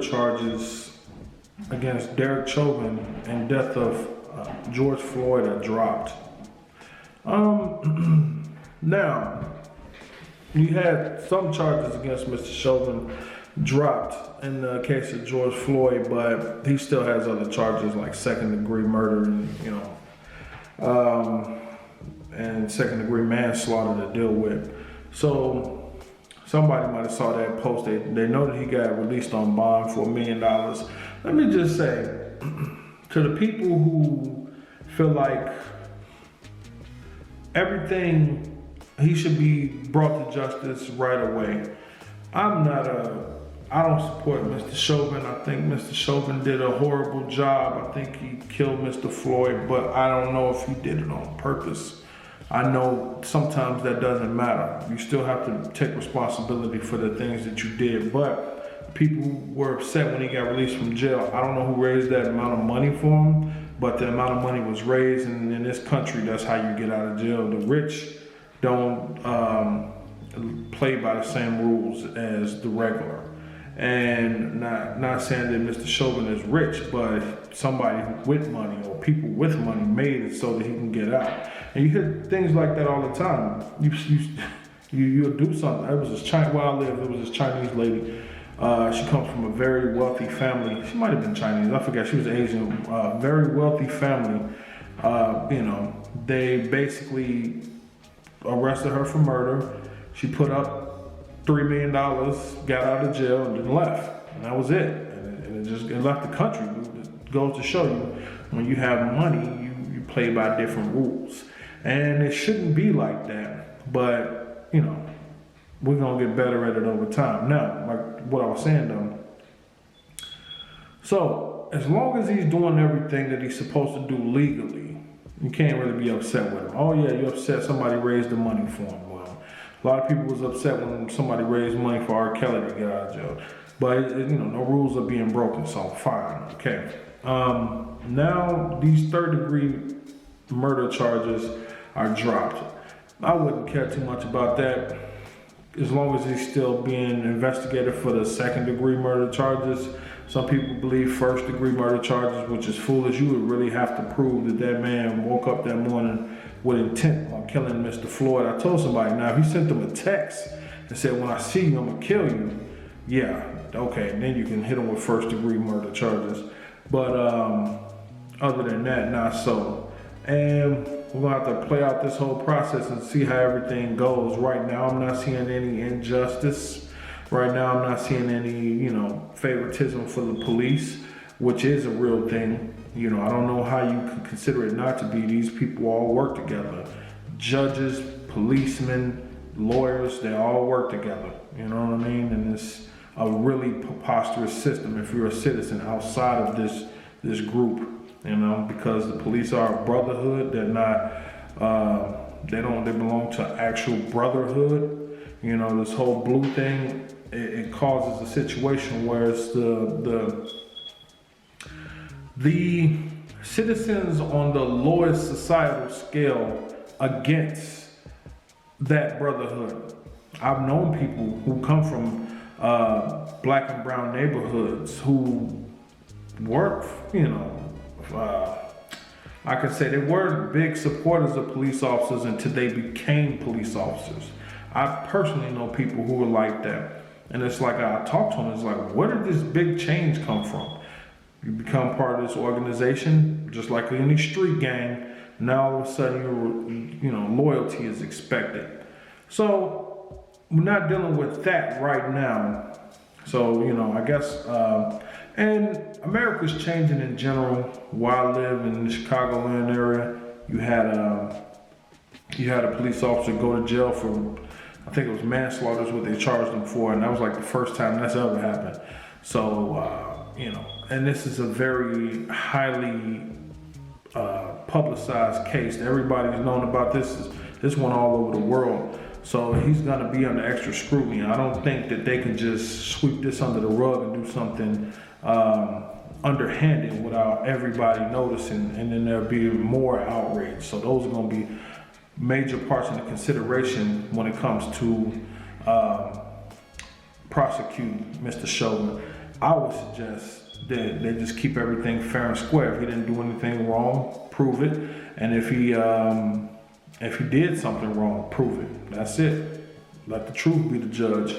charges against Derek Chauvin and death of George Floyd are dropped. Now, you had some charges against Mr. Chauvin dropped in the case of George Floyd, but he still has other charges like second-degree murder and second-degree manslaughter to deal with. So somebody might have saw that post. They know that he got released on bond for $1 million. Let me just say to the people who feel like he should be brought to justice right away. I don't support Mr. Chauvin. I think Mr. Chauvin did a horrible job. I think he killed Mr. Floyd, but I don't know if he did it on purpose. I know sometimes that doesn't matter. You still have to take responsibility for the things that you did, but people were upset when he got released from jail. I don't know who raised that amount of money for him, but the amount of money was raised, and in this country, that's how you get out of jail. The rich don't play by the same rules as the regular. And not saying that Mr. Chauvin is rich, but somebody with money or people with money made it so that he can get out. And you hear things like that all the time. You'll do something. Where I live, there was this Chinese lady. She comes from a very wealthy family. She might have been Chinese. I forget. She was Asian. Very wealthy family. They basically arrested her for murder. She put up $3 million, got out of jail, and then left. And that was it. And it left the country. It goes to show you, when you have money, you play by different rules. And it shouldn't be like that. But, we're going to get better at it over time. Now, like what I was saying though. So, as long as he's doing everything that he's supposed to do legally, you can't really be upset with him. Oh yeah, you're upset somebody raised the money for him. Well, a lot of people was upset when somebody raised money for R. Kelly to get out of jail. But, no rules are being broken, so fine, okay. Now, these third-degree murder charges are dropped. I wouldn't care too much about that, as long as he's still being investigated for the second-degree murder charges. Some people believe first-degree murder charges, which is foolish. You would really have to prove that man woke up that morning with intent on killing Mr. Floyd. I told somebody, now if he sent them a text and said, when I see you, I'm gonna kill you, yeah, okay, then you can hit him with first-degree murder charges. But other than that, not so. And we're gonna have to play out this whole process and see how everything goes. Right now, I'm not seeing any injustice. Right now, I'm not seeing any, favoritism for the police, which is a real thing. I don't know how you could consider it not to be. These people all work together. Judges, policemen, lawyers, they all work together. You know what I mean? And it's a really preposterous system if you're a citizen outside of this group. Because the police are a brotherhood. They're not, they belong to actual brotherhood. This whole blue thing, it causes a situation where it's the citizens on the lowest societal scale against that brotherhood. I've known people who come from black and brown neighborhoods who work, I could say they weren't big supporters of police officers until they became police officers. I personally know people who are like that. And it's like, I talk to them, it's like, where did this big change come from? You become part of this organization, just like any street gang, now all of a sudden loyalty is expected. So we're not dealing with that right now. So, I guess, and America's changing in general. Where I live in the Chicagoland area, you had a police officer go to jail for, I think it was manslaughter is what they charged him for, and that was like the first time that's ever happened. So, and this is a very highly publicized case. Everybody's known about this. This one all over the world. So he's gonna be under extra scrutiny. I don't think that they can just sweep this under the rug and do something underhanded without everybody noticing, and then there'll be more outrage. So those are gonna be major parts of the consideration when it comes to prosecute Mr. Chauvin. I would suggest that they just keep everything fair and square. If he didn't do anything wrong, prove it. And if he did something wrong, prove it. That's it. Let the truth be the judge.